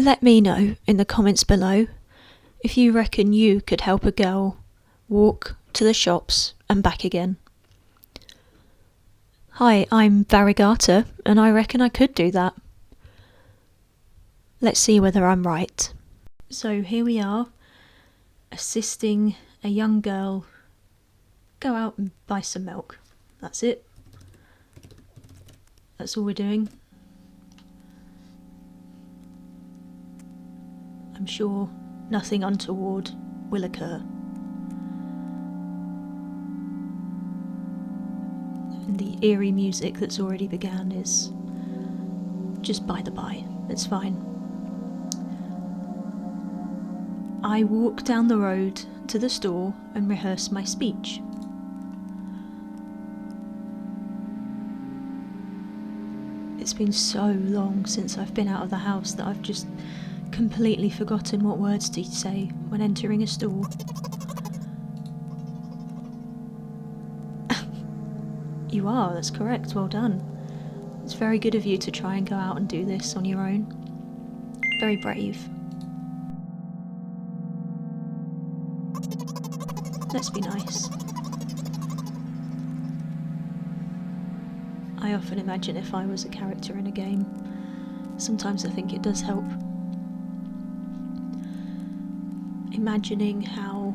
Let me know in the comments below if you reckon you could help a girl walk to the shops and back again. Hi, I'm Varigata, and I reckon I could do that. Let's see whether I'm right. So here we are, assisting a young girl go out and buy some milk. That's it. That's all we're doing. I'm sure nothing untoward will occur. And the eerie music that's already began is just by the by. It's fine. I walk down the road to the store and rehearse my speech. It's been so long since I've been out of the house that I've just completely forgotten what words to say when entering a store. You are, that's correct, well done. It's very good of you to try and go out and do this on your own. Very brave. Let's be nice. I often imagine if I was a character in a game. Sometimes I think it does help. Imagining how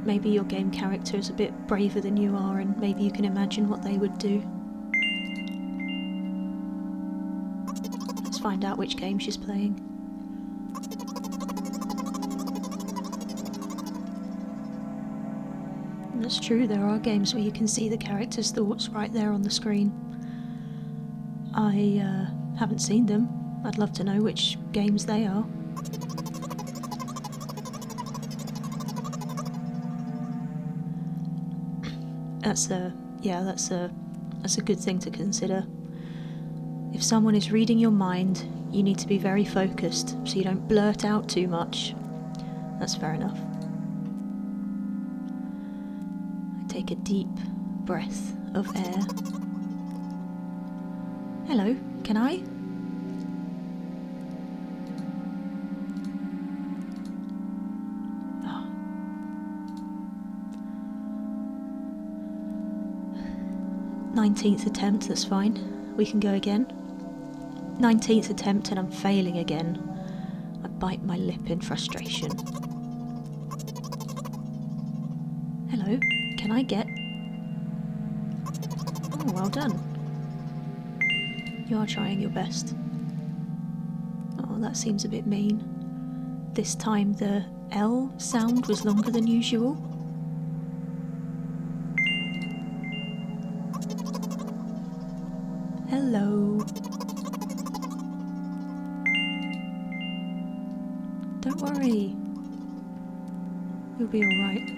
maybe your game character is a bit braver than you are, and maybe you can imagine what they would do. Let's find out which game she's playing. And that's true, there are games where you can see the character's thoughts right there on the screen. I haven't seen them. I'd love to know which games they are. That's a good thing to consider. If someone is reading your mind, you need to be very focused so you don't blurt out too much. That's fair enough. I take a deep breath of air. Hello, can I? Oh. 19th attempt, that's fine. We can go again. 19th attempt and I'm failing again. I bite my lip in frustration. Hello, can I get... Oh, well done. You are trying your best. Oh, that seems a bit mean. This time the L sound was longer than usual. Hello. Don't worry. You'll be alright.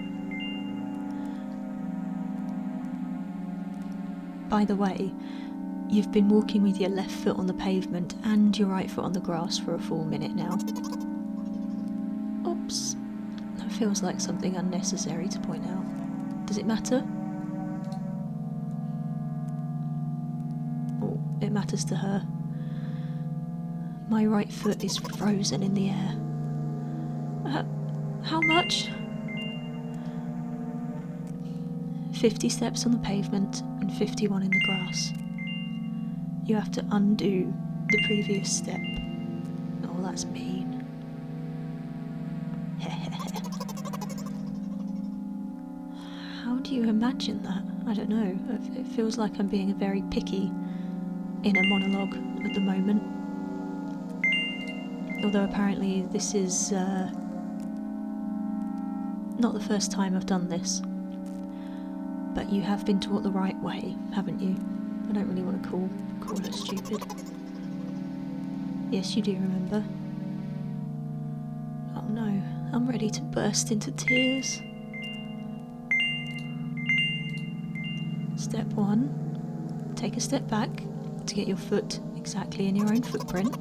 By the way, you've been walking with your left foot on the pavement and your right foot on the grass for a full minute now. Oops. That feels like something unnecessary to point out. Does it matter? Oh, it matters to her. My right foot is frozen in the air. How much? 50 steps on the pavement and 51 in the grass. You have to undo the previous step. Oh, that's mean. How do you imagine that? I don't know. It feels like I'm being very picky in a monologue at the moment. Although apparently this is not the first time I've done this. But you have been taught the right way, haven't you? I don't really want to call her stupid. Yes, you do remember. Oh no, I'm ready to burst into tears. Step 1. Take a step back to get your foot exactly in your own footprint.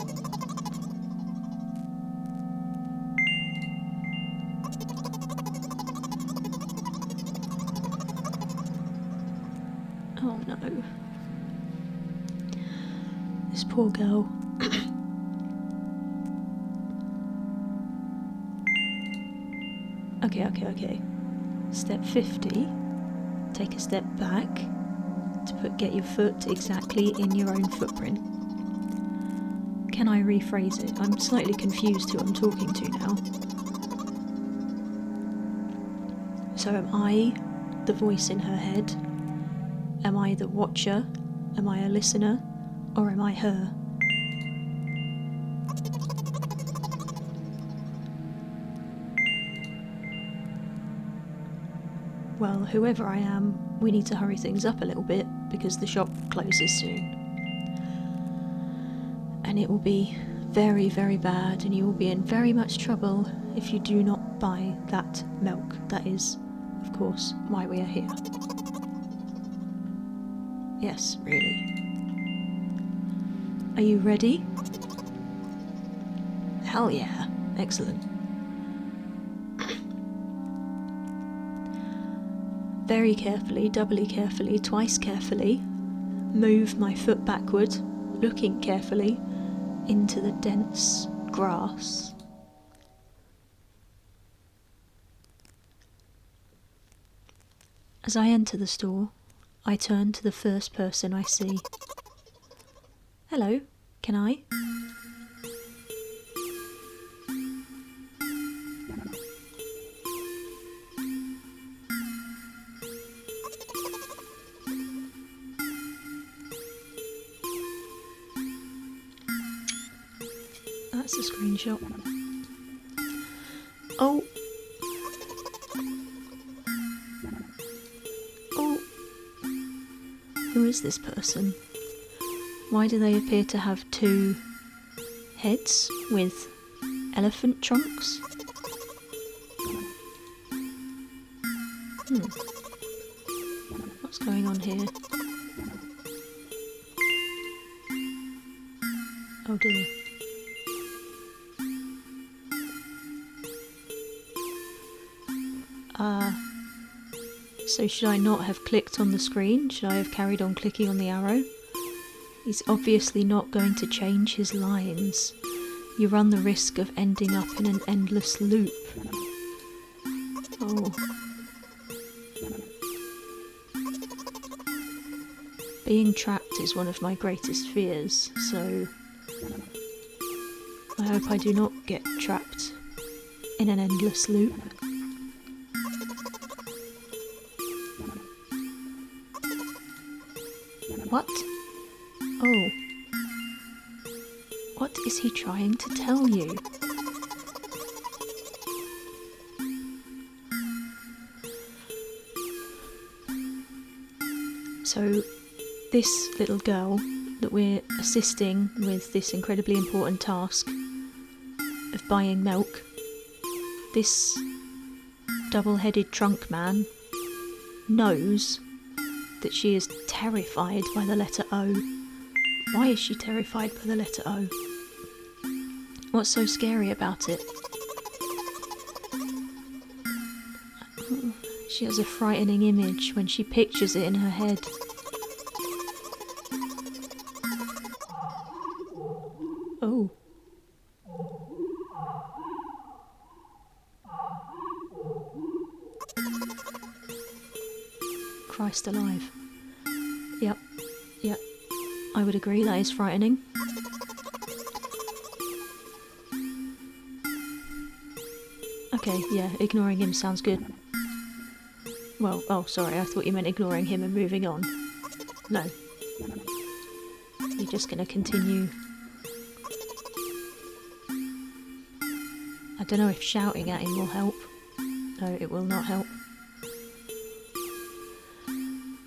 Oh no. This poor girl. Okay. Step 50. Take a step back to get your foot exactly in your own footprint. Can I rephrase it? I'm slightly confused who I'm talking to now. So am I the voice in her head? Am I the watcher? Am I a listener? Or am I her? Well, whoever I am, we need to hurry things up a little bit because the shop closes soon. And it will be very, very bad, and you will be in very much trouble if you do not buy that milk. That is, of course, why we are here. Yes, really. Are you ready? Hell yeah. Excellent. Very carefully, doubly carefully, twice carefully, move my foot backward, looking carefully into the dense grass. As I enter the store, I turn to the first person I see. Hello, can I? That's a screenshot. Oh. Who is this person? Why do they appear to have two heads with elephant trunks? What's going on here? Oh dear. So should I not have clicked on the screen? Should I have carried on clicking on the arrow? He's obviously not going to change his lines. You run the risk of ending up in an endless loop. Oh. Being trapped is one of my greatest fears, so I hope I do not get trapped in an endless loop. What? Oh. What is he trying to tell you? So, this little girl that we're assisting with this incredibly important task of buying milk, this double-headed trunk man knows that she is terrified by the letter O. Why is she terrified by the letter O? What's so scary about it? She has a frightening image when she pictures it in her head. Oh. Christ alive. Yep. I would agree, that is frightening. Okay, yeah, ignoring him sounds good. Well, oh, sorry, I thought you meant ignoring him and moving on. No. You're just gonna continue. I don't know if shouting at him will help. No, it will not help.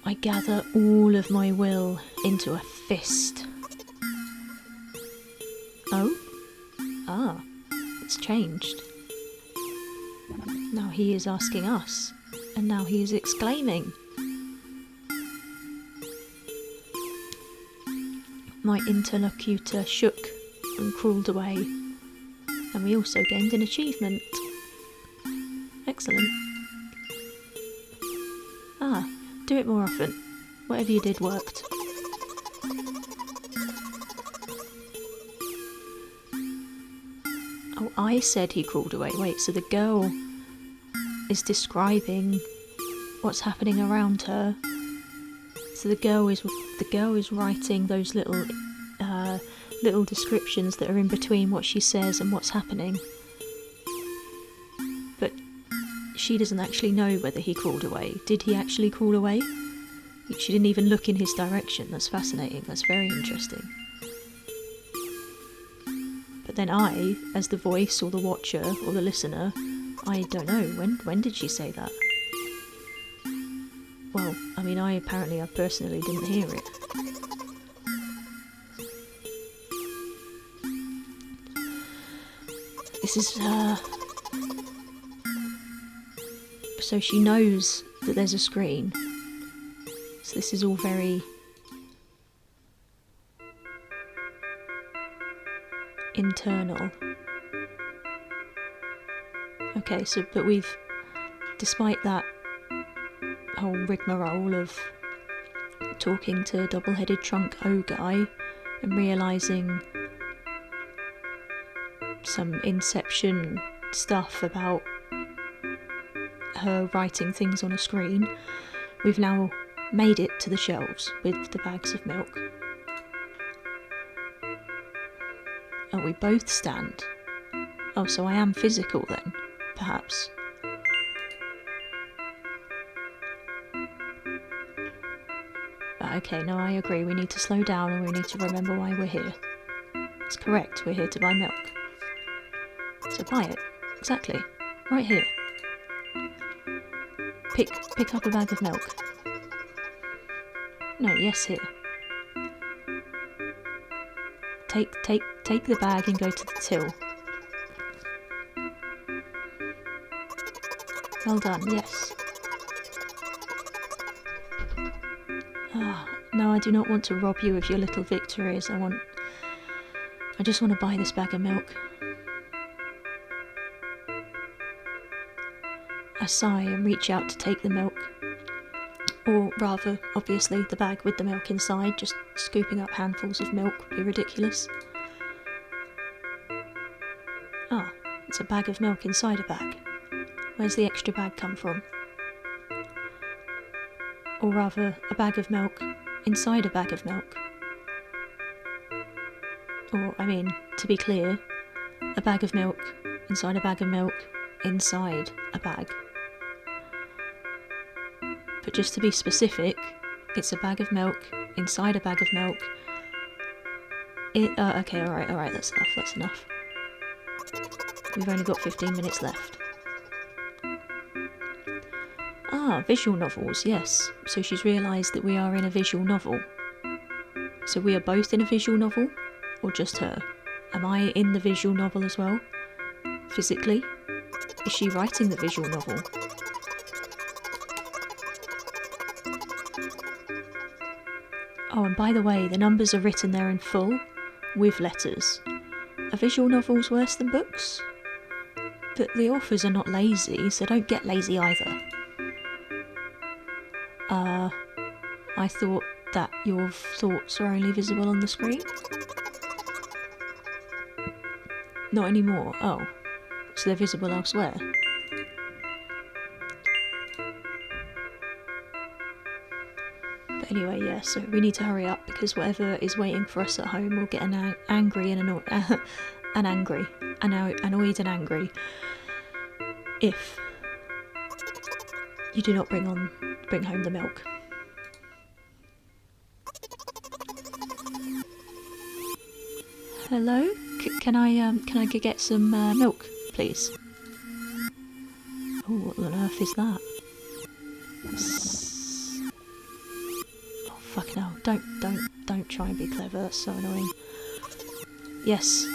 I gather all of my will into a fist. Oh? Ah, it's changed. Now he is asking us, and now he is exclaiming. My interlocutor shook and crawled away, and we also gained an achievement. Excellent. Ah, do it more often. Whatever you did worked. Oh, I said he crawled away. Wait, so the girl is describing what's happening around her. So the girl is writing those little descriptions that are in between what she says and what's happening. But she doesn't actually know whether he crawled away. Did he actually crawl away? She didn't even look in his direction. That's fascinating. That's very interesting. But then I, as the voice or the watcher or the listener, I don't know. When did she say that? Well, I mean, I personally didn't hear it. This is, so she knows that there's a screen. So this is all very internal. Okay, so, but despite that whole rigmarole of talking to double-headed trunk O guy and realising some Inception stuff about her writing things on a screen, we've now made it to the shelves with the bags of milk. Oh, we both stand. Oh, so I am physical then, perhaps. Okay, no, I agree. We need to slow down and we need to remember why we're here. It's correct, we're here to buy milk. So buy it. Exactly. Right here. Pick up a bag of milk. No, yes, here. Take the bag and go to the till. Well done, yes. No, I do not want to rob you of your little victories. I just want to buy this bag of milk. I sigh and reach out to take the milk. Or rather, obviously, the bag with the milk inside. Just scooping up handfuls of milk would be ridiculous. Ah, it's a bag of milk inside a bag. Where's the extra bag come from? Or rather, a bag of milk inside a bag of milk. Or, I mean, to be clear, a bag of milk inside a bag of milk inside a bag. But just to be specific, it's a bag of milk inside a bag of milk. Okay, alright, that's enough. We've only got 15 minutes left. Ah, visual novels, yes. So she's realised that we are in a visual novel. So we are both in a visual novel? Or just her? Am I in the visual novel as well? Physically? Is she writing the visual novel? Oh, and by the way, the numbers are written there in full, with letters. Are visual novels worse than books? But the authors are not lazy, so don't get lazy either. I thought that your thoughts are only visible on the screen? Not anymore, oh. So they're visible elsewhere. But anyway, yeah, so we need to hurry up because whatever is waiting for us at home will get annoyed and angry if you do not bring home the milk. Hello? Can I get some milk, please? Oh, what on earth is that? Oh, fucking hell. Don't try and be clever, that's so annoying. Yes,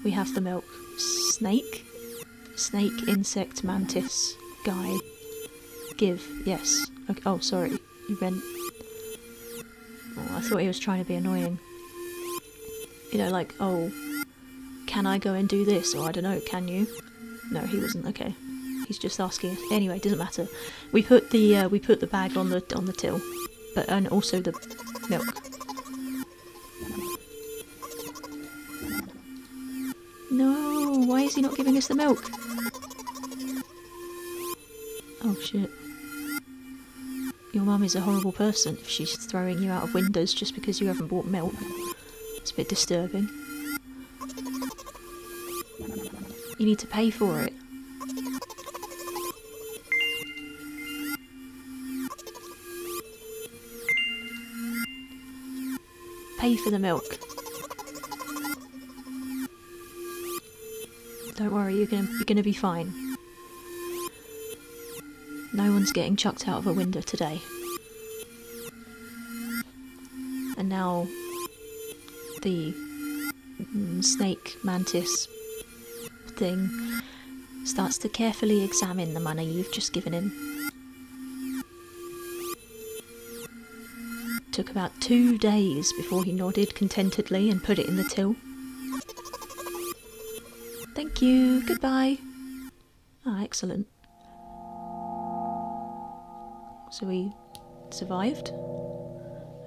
we have the milk. Snake, insect, mantis, guy. Give, yes. Okay, oh, sorry, you went... Oh, I thought he was trying to be annoying. You know, like, oh, can I go and do this? Or I don't know, can you? No, he wasn't. Okay, he's just asking. Anyway, doesn't matter. We put the bag on the till, and also the milk. No, why is he not giving us the milk? Oh shit. Your mum is a horrible person if she's throwing you out of windows just because you haven't bought milk. It's a bit disturbing. You need to pay for it. Pay for the milk. Don't worry, you're gonna be fine. No one's getting chucked out of a window today. And now the snake mantis thing starts to carefully examine the money you've just given him. Took about 2 days before he nodded contentedly and put it in the till. Thank you, goodbye. Ah, excellent. So we survived,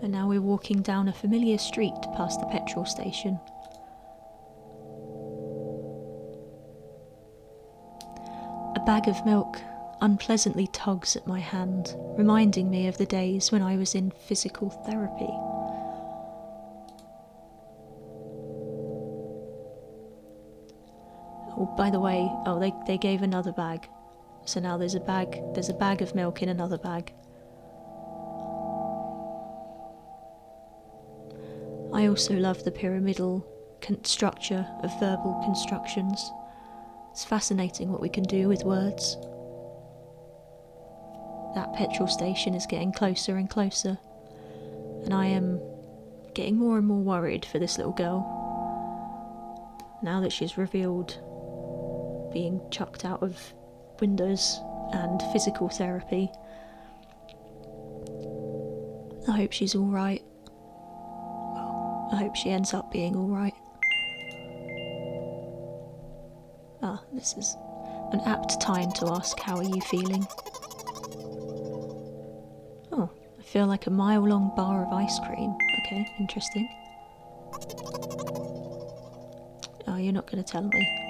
and now we're walking down a familiar street past the petrol station. A bag of milk unpleasantly tugs at my hand, reminding me of the days when I was in physical therapy. Oh, by the way, they gave another bag. So now there's a bag of milk in another bag. I also love the pyramidal structure of verbal constructions. It's fascinating what we can do with words. That petrol station is getting closer and closer, and I am getting more and more worried for this little girl. Now that she's revealed being chucked out of windows and physical therapy. I hope she's alright. Well, I hope she ends up being alright. Ah, this is an apt time to ask, how are you feeling? Oh, I feel like a mile-long bar of ice cream. Okay, interesting. Oh, you're not going to tell me.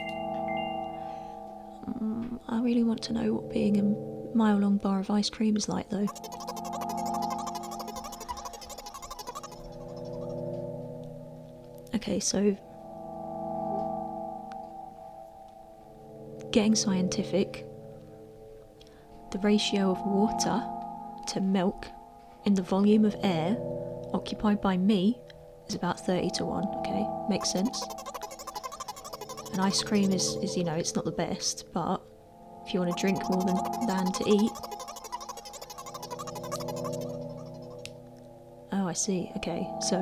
I really want to know what being a mile-long bar of ice cream is like, though. Okay, so getting scientific, the ratio of water to milk in the volume of air occupied by me is about 30 to 1, okay? Makes sense. And ice cream is it's not the best, but if you want to drink more than to eat. Oh, I see, okay. So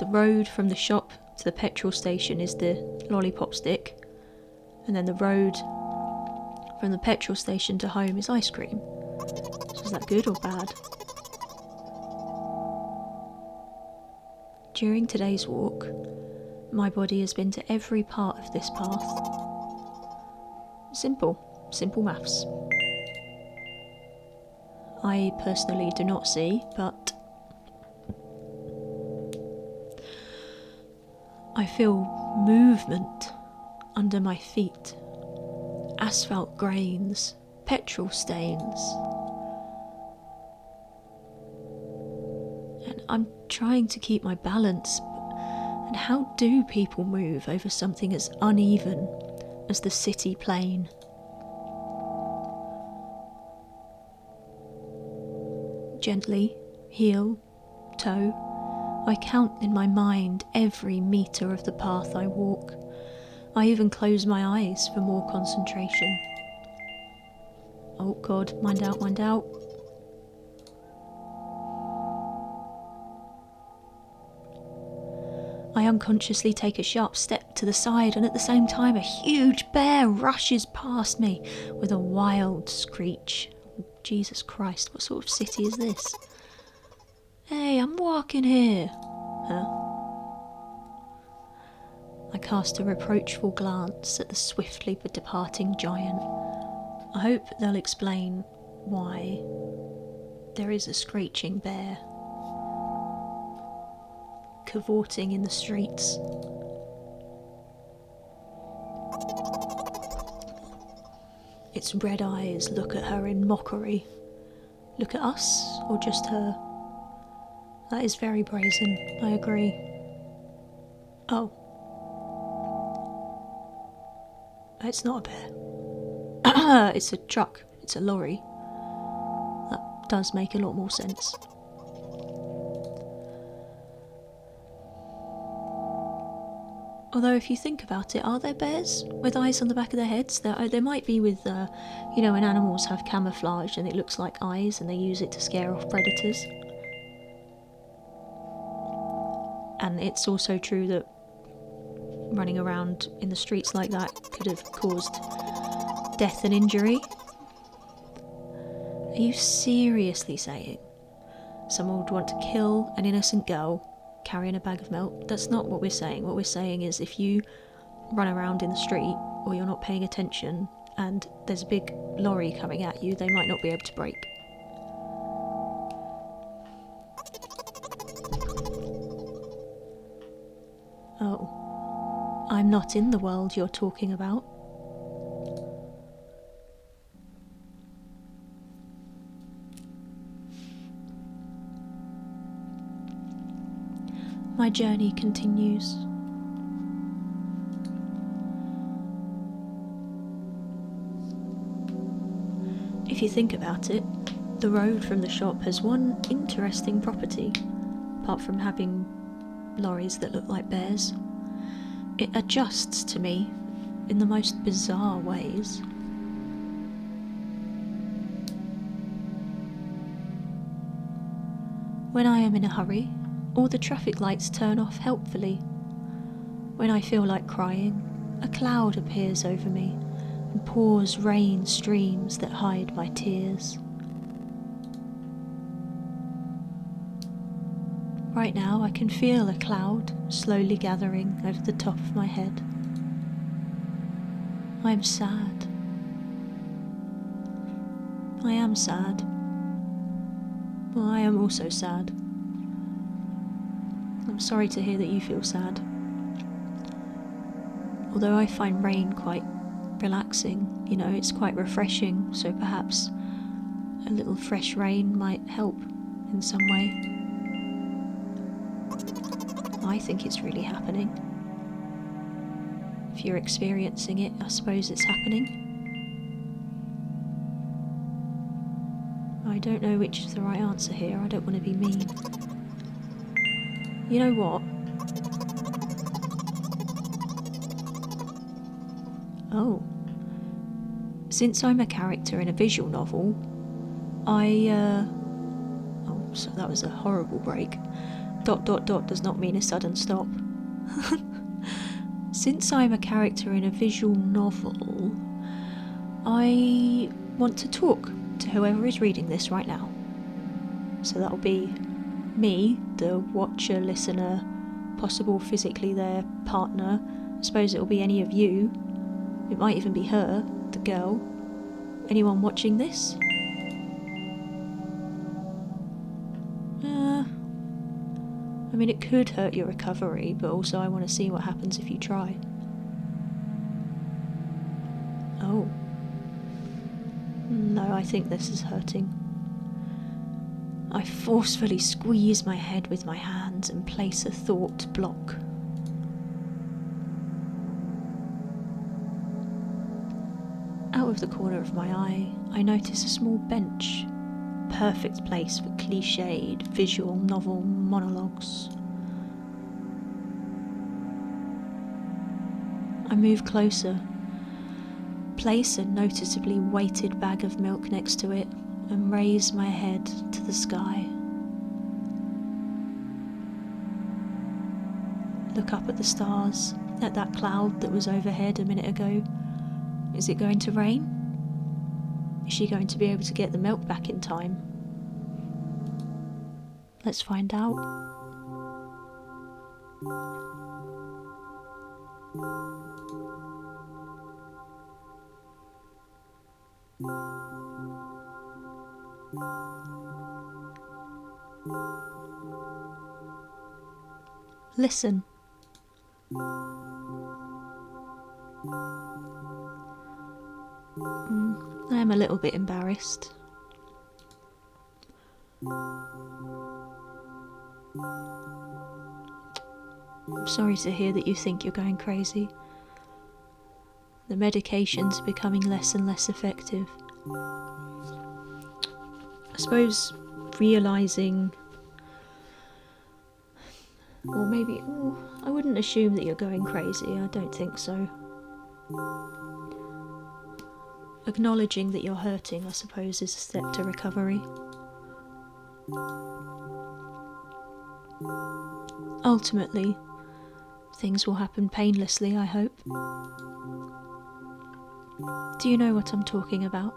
the road from the shop to the petrol station is the lollipop stick, and then the road from the petrol station to home is ice cream. So is that good or bad? During today's walk, my body has been to every part of this path. Simple maths. I personally do not see, but I feel movement under my feet. Asphalt grains, petrol stains. And I'm trying to keep my balance. And how do people move over something as uneven as the city plain? Gently, heel, toe, I count in my mind every metre of the path I walk. I even close my eyes for more concentration. Oh God, mind out, mind out. I unconsciously take a sharp step to the side, and at the same time a huge bear rushes past me with a wild screech. Jesus Christ, what sort of city is this? Hey, I'm walking here. Huh? I cast a reproachful glance at the swiftly departing giant. I hope they'll explain why there is a screeching bear cavorting in the streets. Its red eyes look at her in mockery. Look at us, or just her? That is very brazen, I agree. Oh. It's not a bear. It's a truck. It's a lorry. That does make a lot more sense. Although if you think about it, are there bears with eyes on the back of their heads? There might be with, when animals have camouflage and it looks like eyes and they use it to scare off predators. And it's also true that running around in the streets like that could have caused death and injury. Are you seriously saying someone would want to kill an innocent girl carrying a bag of milk? That's not what we're saying. What we're saying is if you run around in the street or you're not paying attention and there's a big lorry coming at you, they might not be able to brake. Oh, I'm not in the world you're talking about. My journey continues. If you think about it, the road from the shop has one interesting property, apart from having lorries that look like bears. It adjusts to me in the most bizarre ways. When I am in a hurry, all the traffic lights turn off helpfully. When I feel like crying, a cloud appears over me and pours rain streams that hide my tears. Right now I can feel a cloud slowly gathering over the top of my head. I am sad. I am sad. Well, I am also sad. I'm sorry to hear that you feel sad. Although I find rain quite relaxing, it's quite refreshing, so perhaps a little fresh rain might help in some way. I think it's really happening. If you're experiencing it, I suppose it's happening. I don't know which is the right answer here. I don't want to be mean. You know what? Oh. Since I'm a character in a visual novel, Oh, so that was a horrible break. ... does not mean a sudden stop. Since I'm a character in a visual novel, I want to talk to whoever is reading this right now. So that'll be me, the watcher, listener, possible physically their partner. I suppose it'll be any of you. It might even be her, the girl. Anyone watching this? I mean, it could hurt your recovery, but also I want to see what happens if you try. Oh. No, I think this is hurting. I forcefully squeeze my head with my hands and place a thought block. Out of the corner of my eye, I notice a small bench. Perfect place for cliched visual novel monologues. I move closer, place a noticeably weighted bag of milk next to it, and raise my head to the sky. Look up at the stars, at that cloud that was overhead a minute ago. Is it going to rain? Is she going to be able to get the milk back in time? Let's find out. Listen. I am a little bit embarrassed. I'm sorry to hear that you think you're going crazy. The medication's becoming less and less effective. I suppose realising, or maybe, I wouldn't assume that you're going crazy, I don't think so. Acknowledging that you're hurting, I suppose, is a step to recovery. Ultimately, things will happen painlessly, I hope. Do you know what I'm talking about?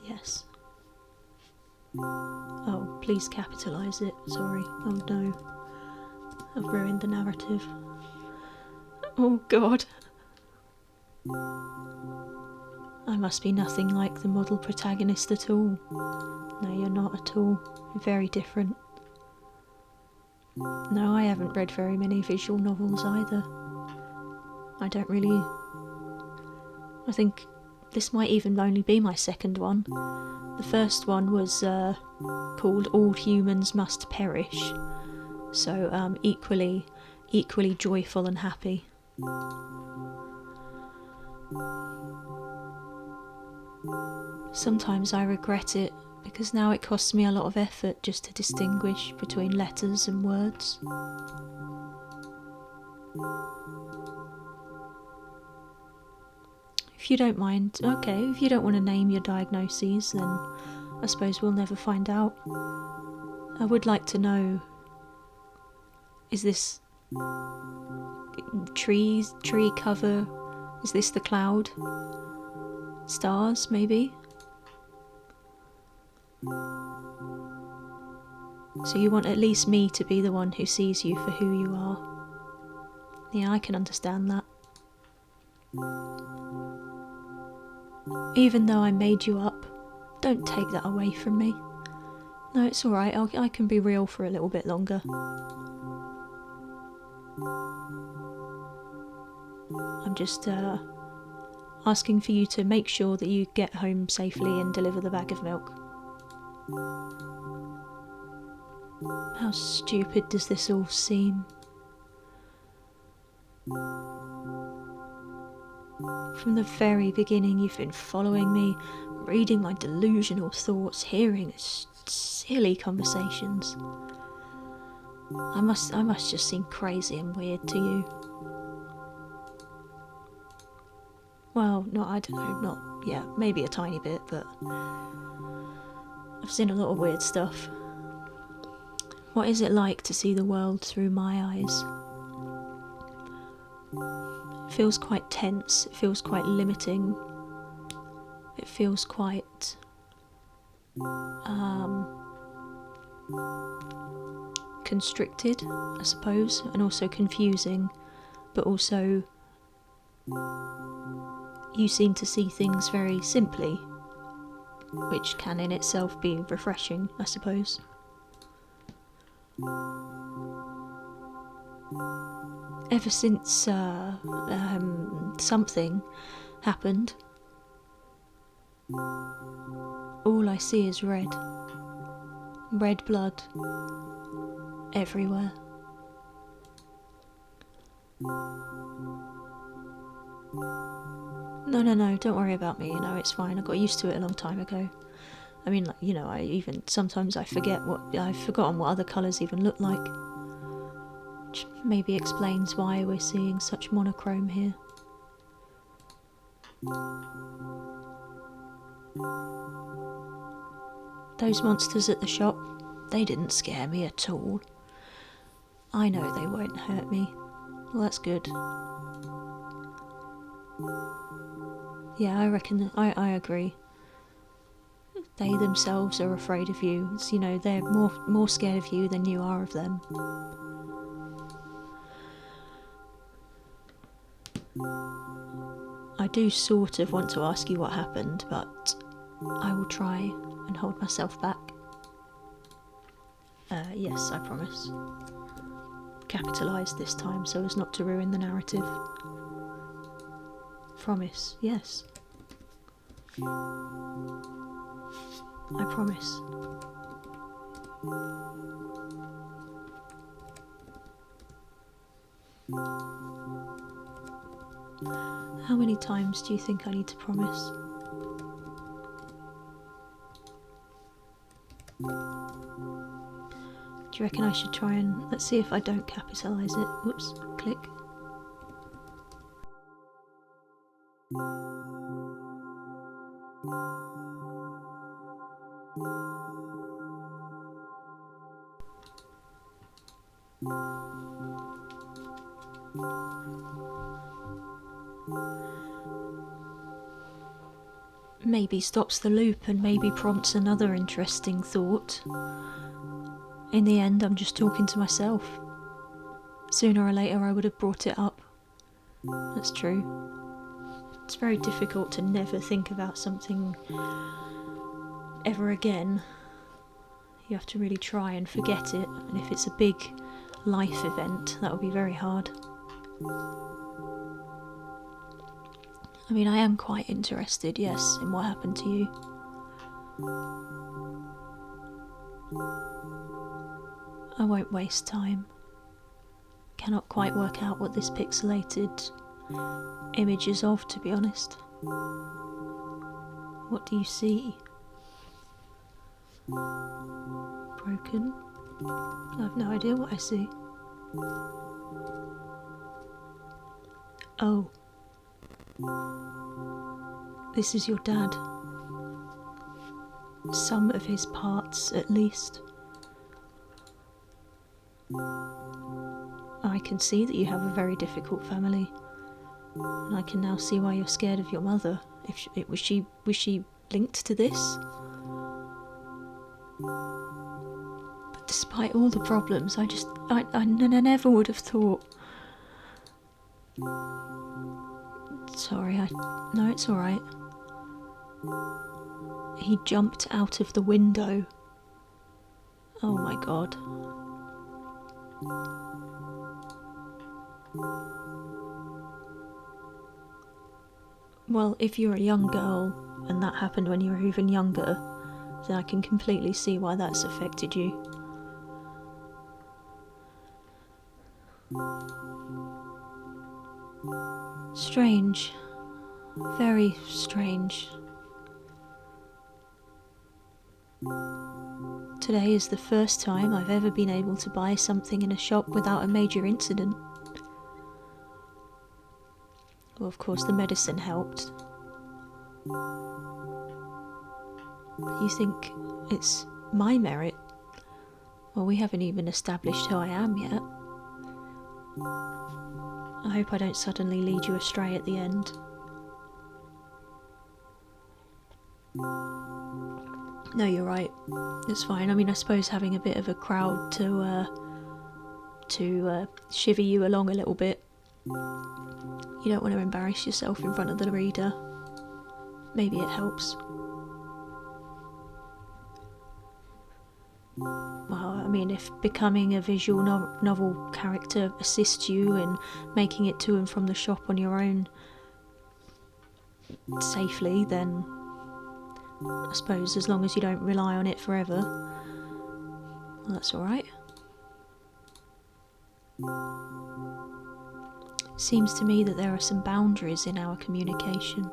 Yes. Oh, please capitalise it. Sorry. Oh no. I've ruined the narrative. Oh God. I must be nothing like the model protagonist at all. No, you're not at all. You're very different. No, I haven't read very many visual novels either. I don't really... I think this might even only be my second one. The first one was called All Humans Must Perish, so equally joyful and happy. Sometimes I regret it, because now it costs me a lot of effort just to distinguish between letters and words. If you don't mind, okay, if you don't want to name your diagnoses, then I suppose we'll never find out. I would like to know, is this tree cover? Is this the cloud? Stars, maybe? So you want at least me to be the one who sees you for who you are. Yeah, I can understand that. Even though I made you up, don't take that away from me. No, it's alright, I can be real for a little bit longer. I'm just asking for you to make sure that you get home safely and deliver the bag of milk. How stupid does this all seem? From the very beginning you've been following me, reading my delusional thoughts, hearing silly conversations. I must just seem crazy and weird to you. Well, no, I don't know, maybe a tiny bit, but I've seen a lot of weird stuff. What is it like to see the world through my eyes? It feels quite tense, it feels quite limiting, it feels quite constricted, I suppose, and also confusing, but also you seem to see things very simply, which can in itself be refreshing, I suppose. Ever since something happened, all I see is red. Red blood everywhere. No, don't worry about me, it's fine. I got used to it a long time ago. I mean, sometimes I've forgotten what other colours even look like. Which maybe explains why we're seeing such monochrome here. Those monsters at the shop, they didn't scare me at all. I know they won't hurt me. Well, that's good. Yeah, I reckon, I agree. They themselves are afraid of you. They're more scared of you than you are of them. I do sort of want to ask you what happened, but I will try and hold myself back. Yes, I promise. Capitalise this time so as not to ruin the narrative. promise, yes. I promise. How many times do you think I need to promise? Do you reckon I should try and... Let's see if I don't capitalise it. Whoops, click. Maybe stops the loop and maybe prompts another interesting thought. In the end, I'm just talking to myself. Sooner or later I would have brought it up. That's true. It's very difficult to never think about something ever again. You have to really try and forget it, and if it's a big life event, that would be very hard. I mean, I am quite interested, yes, in what happened to you. I won't waste time. Cannot quite work out what this pixelated image is of, to be honest. What do you see? Broken? I have no idea what I see. Oh. This is your dad. Some of his parts, at least. I can see that you have a very difficult family. And I can now see why you're scared of your mother. Was she linked to this? But despite all the problems, I never would have thought. Sorry, no, it's alright. He jumped out of the window. Oh my god. Well, if you're a young girl, and that happened when you were even younger, then I can completely see why that's affected you. Strange. Very strange. Today is the first time I've ever been able to buy something in a shop without a major incident. Well, of course, the medicine helped. You think it's my merit? Well, we haven't even established who I am yet. I hope I don't suddenly lead you astray at the end. No, you're right. It's fine. I mean, I suppose having a bit of a crowd to shiver you along a little bit. You don't want to embarrass yourself in front of the reader. Maybe it helps. Well, I mean, if becoming a visual novel character assists you in making it to and from the shop on your own safely, then I suppose as long as you don't rely on it forever, well, that's alright. Seems to me that there are some boundaries in our communication.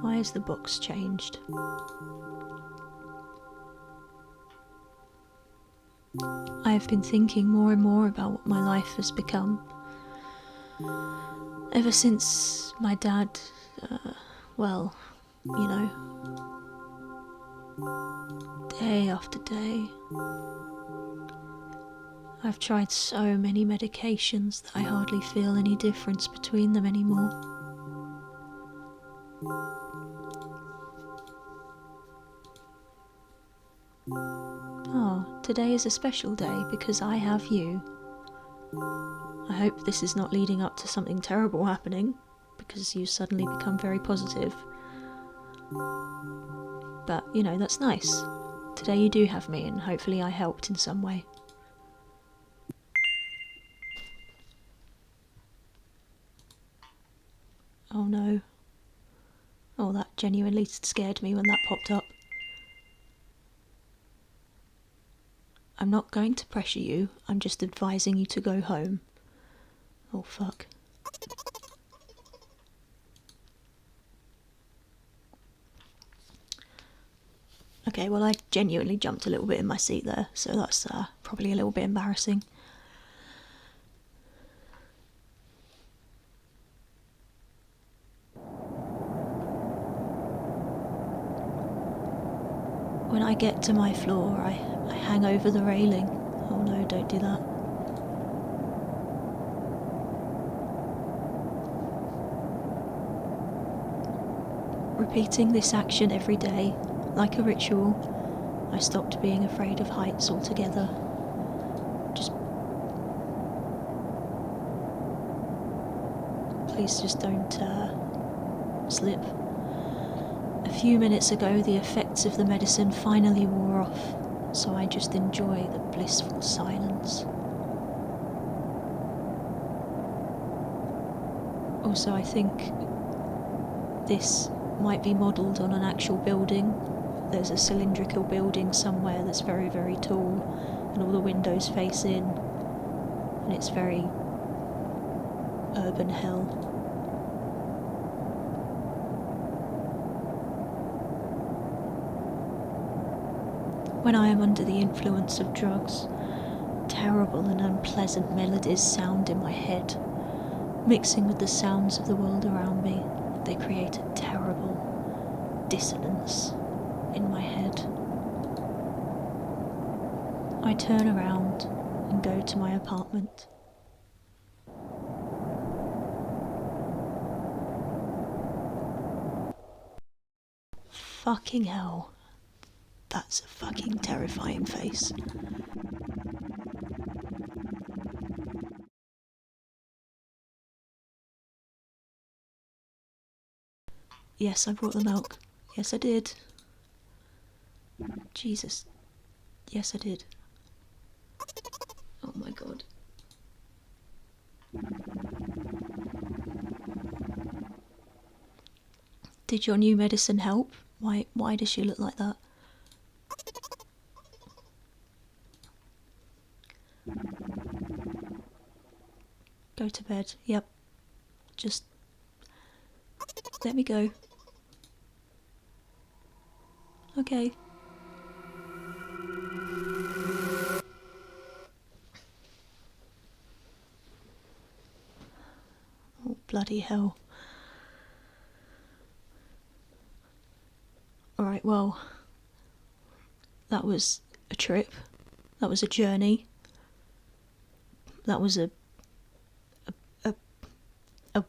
Why has the box changed? I have been thinking more and more about what my life has become. Ever since my dad, well, you know, day after day. I've tried so many medications that I hardly feel any difference between them anymore. Oh, today is a special day because I have you. I hope this is not leading up to something terrible happening, because you suddenly become very positive. But, you know, that's nice. Today you do have me, and hopefully I helped in some way. Oh no. Oh, that genuinely scared me when that popped up. I'm not going to pressure you, I'm just advising you to go home. Oh fuck. Okay, well I genuinely jumped a little bit in my seat there, so that's probably a little bit embarrassing. When I get to my floor, I hang over the railing. Oh no, don't do that. Repeating this action every day, like a ritual, I stopped being afraid of heights altogether. Please just don't slip. A few minutes ago, the effects of the medicine finally wore off, so I just enjoy the blissful silence. Also, I think this might be modelled on an actual building. There's a cylindrical building somewhere that's very, very tall, and all the windows face in, and it's very urban hell. When I am under the influence of drugs, terrible and unpleasant melodies sound in my head. Mixing with the sounds of the world around me, they create a terrible dissonance in my head. I turn around and go to my apartment. Fucking hell. That's a fucking terrifying face. Yes, I brought the milk. Yes, I did. Jesus. Yes, I did. Oh my god. Did your new medicine help? Why does she look like that? Go to bed. Yep. Just let me go. Okay. Oh, bloody hell. Alright, well, that was a trip. That was a journey. That was a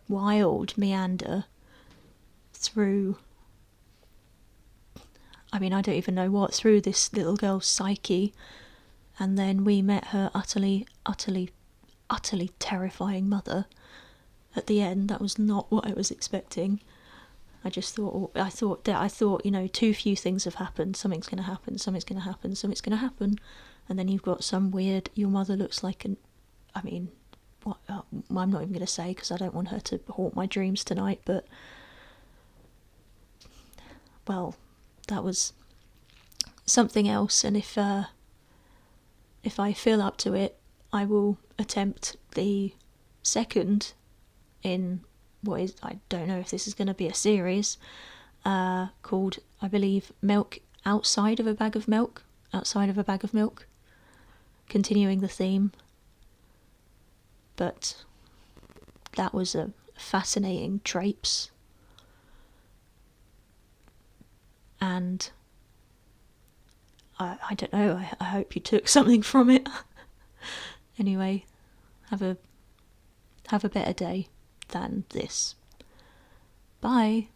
wild meander through, I mean, I don't even know what, through this little girl's psyche. And then we met her utterly terrifying mother at the end. That was not what I was expecting. I thought, you know, too few things have happened. Something's going to happen, something's going to happen, something's going to happen. And then you've got some weird, your mother looks like an, I mean, what, I'm not even going to say because I don't want her to haunt my dreams tonight, but, well, that was something else. And if I feel up to it, I will attempt the second in what is, I don't know if this is going to be a series, called, I believe, Milk Outside of a Bag of Milk, continuing the theme. But that was a fascinating traipse, and I don't know, I hope you took something from it. Anyway, have a better day than this. Bye.